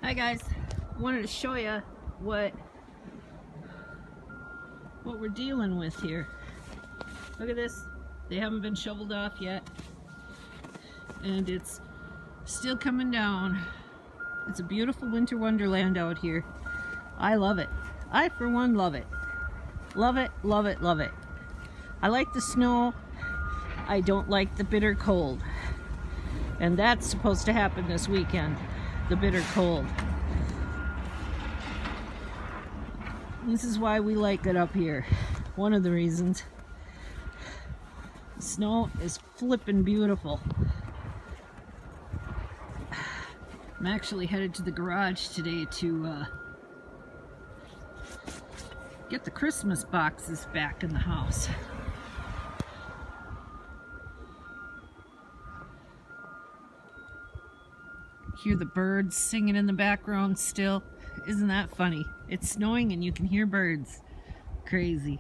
Hi guys, I wanted to show you what we're dealing with here. Look at this. They haven't been shoveled off yet, and it's still coming down. It's a beautiful winter wonderland out here. I love it. I for one love it. Love it, love it, love it. I like the snow. I don't like the bitter cold. And that's supposed to happen this weekend. The bitter cold. This is why we like it up here. One of the reasons. The snow is flippin' beautiful. I'm actually headed to the garage today to get the Christmas boxes back in the house. Hear the birds singing in the background still. Isn't that funny? It's snowing and you can hear birds. Crazy.